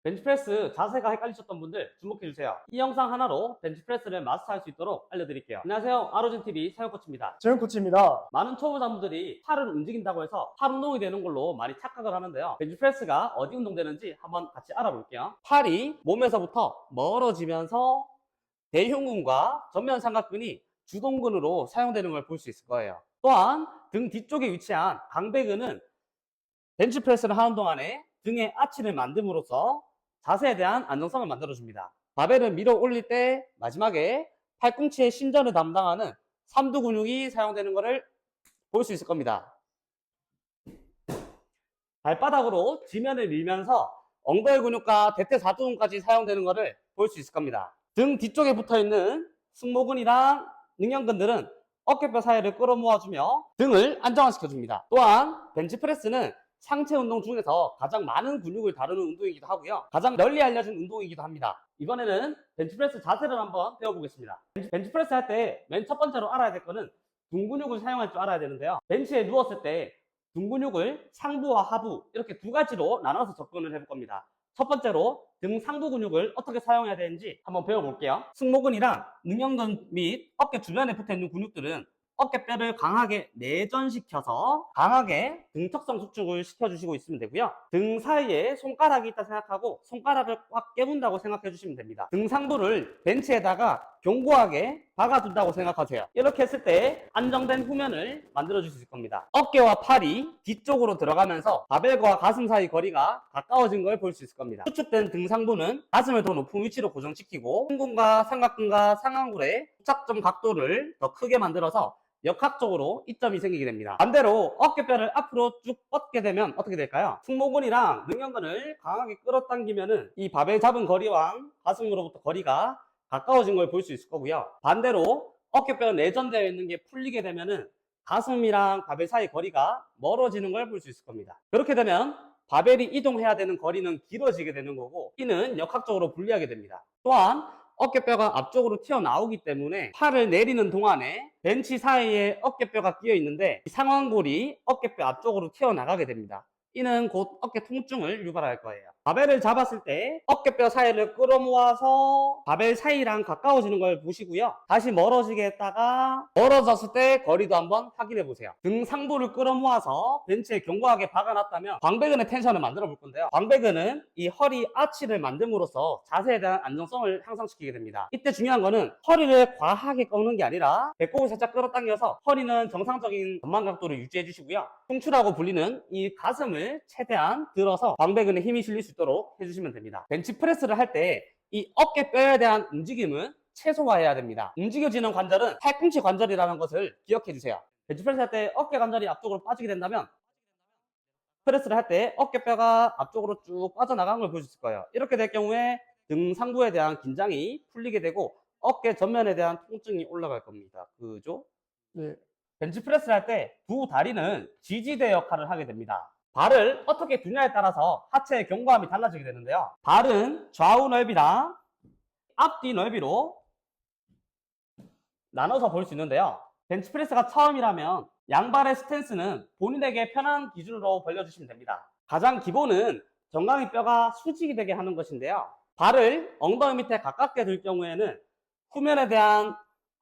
벤치프레스 자세가 헷갈리셨던 분들 주목해주세요. 이 영상 하나로 벤치프레스를 마스터할 수 있도록 알려드릴게요. 안녕하세요, 아로진TV 사용코치입니다. 재현 코치입니다. 많은 초보자분들이 팔을 움직인다고 해서 팔 운동이 되는 걸로 많이 착각을 하는데요. 벤치프레스가 어디 운동되는지 한번 같이 알아볼게요. 팔이 몸에서부터 멀어지면서 대흉근과 전면 삼각근이 주동근으로 사용되는 걸 볼 수 있을 거예요. 또한 등 뒤쪽에 위치한 광배근은 벤치프레스를 하는 동안에 등의 아치를 만듦으로써 자세에 대한 안정성을 만들어줍니다. 바벨을 밀어 올릴 때 마지막에 팔꿈치의 신전을 담당하는 삼두 근육이 사용되는 것을 볼 수 있을 겁니다. 발바닥으로 지면을 밀면서 엉덩이 근육과 대퇴사두근까지 사용되는 것을 볼 수 있을 겁니다. 등 뒤쪽에 붙어있는 승모근이랑 능형근들은 어깨뼈 사이를 끌어모아주며 등을 안정화시켜줍니다. 또한 벤치프레스는 상체 운동 중에서 가장 많은 근육을 다루는 운동이기도 하고요. 가장 널리 알려진 운동이기도 합니다. 이번에는 벤치프레스 자세를 한번 배워보겠습니다. 벤치프레스 할 때 맨 첫 번째로 알아야 될 거는 등 근육을 사용할 줄 알아야 되는데요. 벤치에 누웠을 때 등 근육을 상부와 하부 이렇게 두 가지로 나눠서 접근을 해볼 겁니다. 첫 번째로 등 상부 근육을 어떻게 사용해야 되는지 한번 배워볼게요. 승모근이랑 능형근 및 어깨 주변에 붙어있는 근육들은 어깨뼈를 강하게 내전시켜서 강하게 등턱성 수축을 시켜주시고 있으면 되고요. 등 사이에 손가락이 있다 생각하고 손가락을 꽉 깨문다고 생각해 주시면 됩니다. 등 상부를 벤치에다가 견고하게 박아둔다고 생각하세요. 이렇게 했을 때 안정된 후면을 만들어 주실 겁니다. 어깨와 팔이 뒤쪽으로 들어가면서 바벨과 가슴 사이 거리가 가까워진 걸 볼 수 있을 겁니다. 수축된 등 상부는 가슴을 더 높은 위치로 고정시키고 승근과 삼각근과 상완골의 부착점 각도를 더 크게 만들어서 역학적으로 이점이 생기게 됩니다. 반대로 어깨뼈를 앞으로 쭉 뻗게 되면 어떻게 될까요? 승모근이랑 능형근을 강하게 끌어당기면은 이 바벨 잡은 거리와 가슴으로부터 거리가 가까워진 걸 볼 수 있을 거고요. 반대로 어깨뼈 내전되어 있는 게 풀리게 되면은 가슴이랑 바벨 사이 거리가 멀어지는 걸 볼 수 있을 겁니다. 그렇게 되면 바벨이 이동해야 되는 거리는 길어지게 되는 거고 이는 역학적으로 불리하게 됩니다. 또한 어깨뼈가 앞쪽으로 튀어나오기 때문에 팔을 내리는 동안에 벤치 사이에 어깨뼈가 끼어 있는데 상완골이 어깨뼈 앞쪽으로 튀어나가게 됩니다. 이는 곧 어깨 통증을 유발할 거예요. 바벨을 잡았을 때 어깨뼈 사이를 끌어모아서 바벨 사이랑 가까워지는 걸 보시고요. 다시 멀어지게 했다가 멀어졌을 때 거리도 한번 확인해 보세요. 등 상부를 끌어모아서 벤치에 견고하게 박아놨다면 광배근의 텐션을 만들어 볼 건데요. 광배근은 이 허리 아치를 만듦으로써 자세에 대한 안정성을 향상시키게 됩니다. 이때 중요한 거는 허리를 과하게 꺾는 게 아니라 배꼽을 살짝 끌어당겨서 허리는 정상적인 전만 각도를 유지해 주시고요. 흉추라고 불리는 이 가슴을 최대한 들어서 광배근에 힘이 실릴 수 있도록 해주시면 됩니다. 벤치프레스를 할 때 이 어깨뼈에 대한 움직임은 최소화해야 됩니다. 움직여지는 관절은 팔꿈치 관절이라는 것을 기억해 주세요. 벤치프레스 할 때 어깨 관절이 앞쪽으로 빠지게 된다면 프레스를 할 때 어깨뼈가 앞쪽으로 쭉 빠져나가는 걸 볼 수 있을 거예요. 이렇게 될 경우에 등 상부에 대한 긴장이 풀리게 되고 어깨 전면에 대한 통증이 올라갈 겁니다. 그죠? 네. 벤치프레스를 할 때 두 다리는 지지대 역할을 하게 됩니다. 발을 어떻게 두냐에 따라서 하체의 견고함이 달라지게 되는데요. 발은 좌우 넓이랑 앞뒤 넓이로 나눠서 볼 수 있는데요. 벤치프레스가 처음이라면 양발의 스탠스는 본인에게 편한 기준으로 벌려주시면 됩니다. 가장 기본은 정강이 뼈가 수직이 되게 하는 것인데요. 발을 엉덩이 밑에 가깝게 둘 경우에는 후면에 대한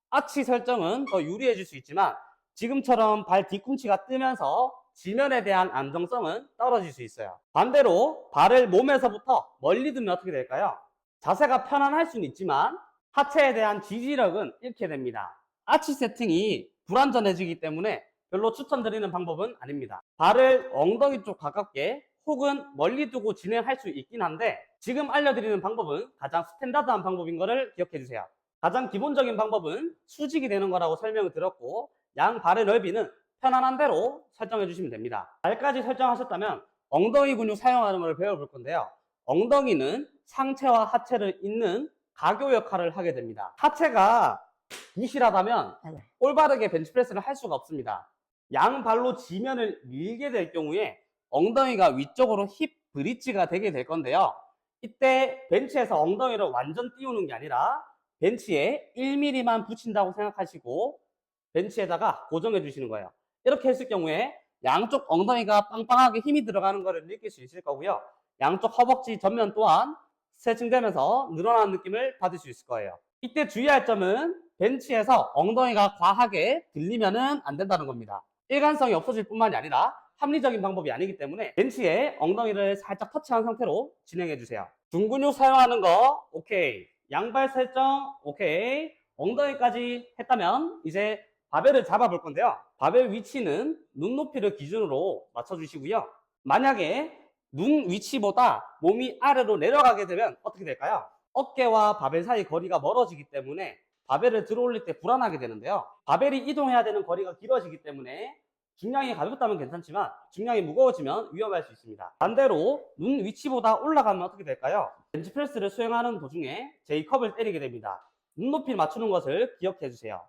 아치 설정은 더 유리해질 수 있지만 지금처럼 발 뒤꿈치가 뜨면서 지면에 대한 안정성은 떨어질 수 있어요. 반대로 발을 몸에서부터 멀리 두면 어떻게 될까요? 자세가 편안할 수는 있지만 하체에 대한 지지력은 잃게 됩니다. 아치 세팅이 불안전해지기 때문에 별로 추천드리는 방법은 아닙니다. 발을 엉덩이 쪽 가깝게 혹은 멀리 두고 진행할 수 있긴 한데 지금 알려드리는 방법은 가장 스탠다드한 방법인 것을 기억해 주세요. 가장 기본적인 방법은 수직이 되는 거라고 설명을 드렸고 양 발의 넓이는 편안한 대로 설정해 주시면 됩니다. 발까지 설정하셨다면 엉덩이 근육 사용하는 것을 배워볼 건데요. 엉덩이는 상체와 하체를 잇는 가교 역할을 하게 됩니다. 하체가 부실하다면 올바르게 벤치프레스를 할 수가 없습니다. 양 발로 지면을 밀게 될 경우에 엉덩이가 위쪽으로 힙 브릿지가 되게 될 건데요. 이때 벤치에서 엉덩이를 완전 띄우는 게 아니라 벤치에 1mm만 붙인다고 생각하시고 벤치에다가 고정해 주시는 거예요. 이렇게 했을 경우에 양쪽 엉덩이가 빵빵하게 힘이 들어가는 것을 느낄 수 있을 거고요. 양쪽 허벅지 전면 또한 스트레칭되면서 늘어나는 느낌을 받을 수 있을 거예요. 이때 주의할 점은 벤치에서 엉덩이가 과하게 들리면은 안 된다는 겁니다. 일관성이 없어질 뿐만이 아니라 합리적인 방법이 아니기 때문에 벤치에 엉덩이를 살짝 터치한 상태로 진행해 주세요. 등 근육 사용하는 거 오케이, 양발 설정 오케이, 엉덩이까지 했다면 이제 바벨을 잡아 볼 건데요. 바벨 위치는 눈높이를 기준으로 맞춰 주시고요. 만약에 눈 위치보다 몸이 아래로 내려가게 되면 어떻게 될까요? 어깨와 바벨 사이 거리가 멀어지기 때문에 바벨을 들어 올릴 때 불안하게 되는데요. 바벨이 이동해야 되는 거리가 길어지기 때문에 중량이 가볍다면 괜찮지만 중량이 무거워지면 위험할 수 있습니다. 반대로 눈 위치보다 올라가면 어떻게 될까요? 벤치프레스를 수행하는 도중에 J컵을 때리게 됩니다. 눈높이를 맞추는 것을 기억해 주세요.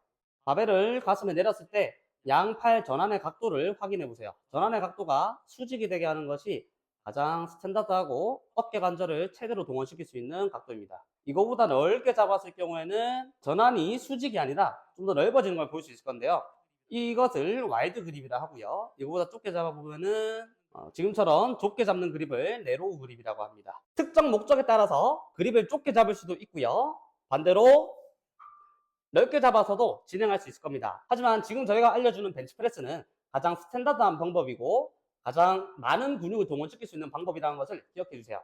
바벨을 가슴에 내렸을 때 양팔 전환의 각도를 확인해 보세요. 전환의 각도가 수직이 되게 하는 것이 가장 스탠다드하고 어깨 관절을 최대로 동원시킬 수 있는 각도입니다. 이거보다 넓게 잡았을 경우에는 전환이 수직이 아니라 좀 더 넓어지는 걸 볼 수 있을 건데요. 이것을 와이드 그립이라 하고요. 이거보다 좁게 잡아보면은 지금처럼 좁게 잡는 그립을 내로우 그립이라고 합니다. 특정 목적에 따라서 그립을 좁게 잡을 수도 있고요. 반대로 넓게 잡아서도 진행할 수 있을 겁니다. 하지만 지금 저희가 알려주는 벤치프레스는 가장 스탠다드한 방법이고 가장 많은 근육을 동원시킬 수 있는 방법이라는 것을 기억해 주세요.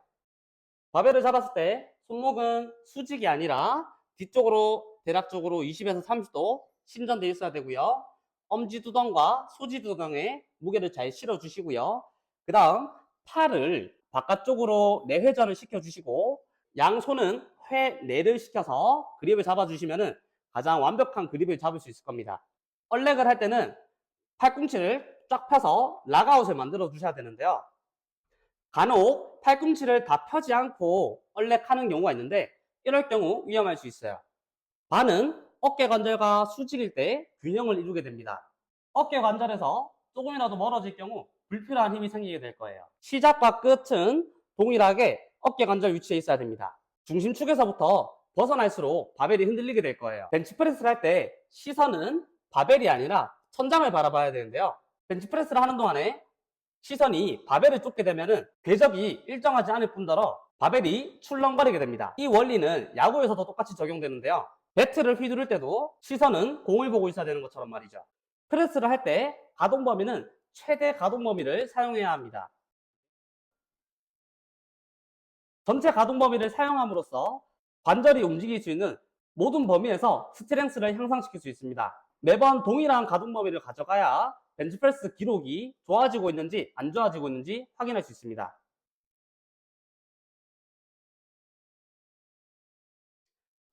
바벨을 잡았을 때 손목은 수직이 아니라 뒤쪽으로 대략적으로 20에서 30도 신전되어 있어야 되고요. 엄지두덩과 소지두덩에 무게를 잘 실어 주시고요. 그 다음 팔을 바깥쪽으로 내회전을 시켜 주시고 양손은 회내를 시켜서 그립을 잡아 주시면 가장 완벽한 그립을 잡을 수 있을 겁니다. 얼렉을 할 때는 팔꿈치를 쫙 펴서 락아웃을 만들어 주셔야 되는데요. 간혹 팔꿈치를 다 펴지 않고 얼렉하는 경우가 있는데 이럴 경우 위험할 수 있어요. 반은 어깨 관절과 수직일 때 균형을 이루게 됩니다. 어깨 관절에서 조금이라도 멀어질 경우 불필요한 힘이 생기게 될 거예요. 시작과 끝은 동일하게 어깨 관절 위치에 있어야 됩니다. 중심축에서부터 벗어날수록 바벨이 흔들리게 될 거예요. 벤치프레스를 할 때 시선은 바벨이 아니라 천장을 바라봐야 되는데요. 벤치프레스를 하는 동안에 시선이 바벨을 쫓게 되면은 궤적이 일정하지 않을 뿐더러 바벨이 출렁거리게 됩니다. 이 원리는 야구에서도 똑같이 적용되는데요. 배트를 휘두를 때도 시선은 공을 보고 있어야 되는 것처럼 말이죠. 프레스를 할 때 가동 범위는 최대 가동 범위를 사용해야 합니다. 전체 가동 범위를 사용함으로써 관절이 움직일 수 있는 모든 범위에서 스트렝스를 향상시킬 수 있습니다. 매번 동일한 가동 범위를 가져가야 벤치프레스 기록이 좋아지고 있는지 안 좋아지고 있는지 확인할 수 있습니다.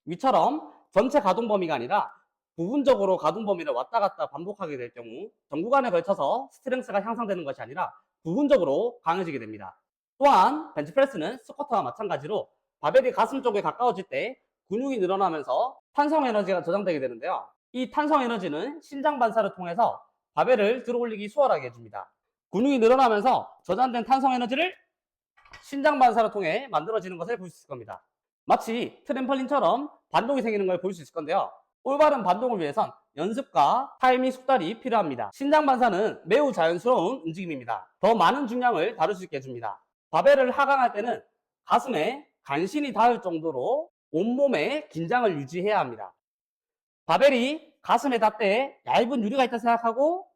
위처럼 전체 가동 범위가 아니라 부분적으로 가동 범위를 왔다 갔다 반복하게 될 경우 전 구간에 걸쳐서 스트렝스가 향상되는 것이 아니라 부분적으로 강해지게 됩니다. 또한 벤치프레스는 스쿼트와 마찬가지로 바벨이 가슴 쪽에 가까워질 때 근육이 늘어나면서 탄성 에너지가 저장되게 되는데요. 이 탄성 에너지는 신장 반사를 통해서 바벨을 들어 올리기 수월하게 해줍니다. 근육이 늘어나면서 저장된 탄성 에너지를 신장 반사를 통해 만들어지는 것을 볼 수 있을 겁니다. 마치 트램펄린처럼 반동이 생기는 걸 볼 수 있을 건데요. 올바른 반동을 위해선 연습과 타이밍 숙달이 필요합니다. 신장 반사는 매우 자연스러운 움직임입니다. 더 많은 중량을 다룰 수 있게 해줍니다. 바벨을 하강할 때는 가슴에 간신히 닿을 정도로 온몸에 긴장을 유지해야 합니다. 바벨이 가슴에 닿을 때 얇은 유리가 있다 생각하고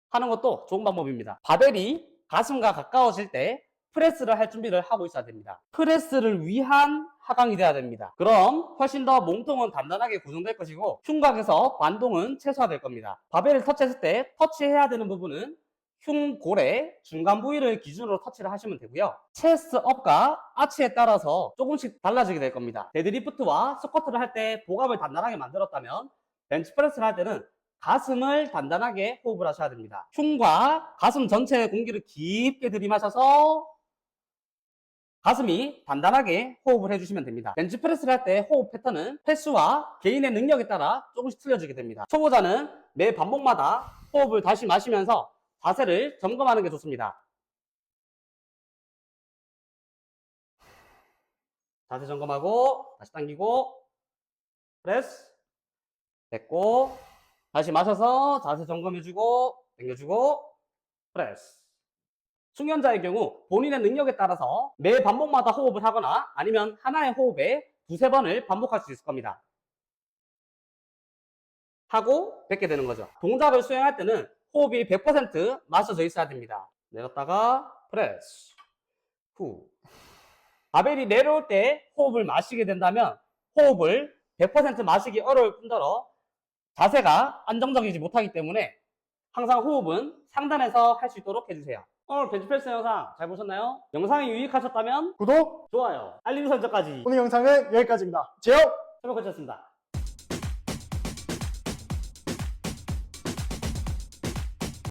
하는 것도 좋은 방법입니다. 바벨이 가슴과 가까워질 때 프레스를 할 준비를 하고 있어야 됩니다. 프레스를 위한 하강이 돼야 됩니다. 그럼 훨씬 더 몸통은 단단하게 구성될 것이고 흉곽에서 반동은 최소화될 겁니다. 바벨을 터치했을 때 터치해야 되는 부분은 흉골의 중간 부위를 기준으로 터치를 하시면 되고요. 체스트 업과 아치에 따라서 조금씩 달라지게 될 겁니다. 데드리프트와 스쿼트를 할 때 복압을 단단하게 만들었다면 벤치프레스를 할 때는 가슴을 단단하게 호흡을 하셔야 됩니다. 흉과 가슴 전체의 공기를 깊게 들이마셔서 가슴이 단단하게 호흡을 해주시면 됩니다. 벤치프레스를 할 때 호흡 패턴은 횟수와 개인의 능력에 따라 조금씩 틀려지게 됩니다. 초보자는 매 반복마다 호흡을 다시 마시면서 자세를 점검하는 게 좋습니다. 자세 점검하고 다시 당기고 프레스 됐고 다시 마셔서 자세 점검해주고 당겨주고 프레스 숙련자의 경우 본인의 능력에 따라서 매 반복마다 호흡을 하거나 아니면 하나의 호흡에 두세 번을 반복할 수 있을 겁니다. 하고 뱉게 되는 거죠. 동작을 수행할 때는 호흡이 100% 맞춰져 있어야 됩니다. 내렸다가 프레스 후. 바벨이 내려올 때 호흡을 마시게 된다면 호흡을 100% 마시기 어려울 뿐더러 자세가 안정적이지 못하기 때문에 항상 호흡은 상단에서 할 수 있도록 해주세요. 오늘 벤치프레스 영상 잘 보셨나요? 영상이 유익하셨다면 구독! 좋아요, 알림 설정까지 오늘 영상은 여기까지입니다. 제요! 해보겠습니다.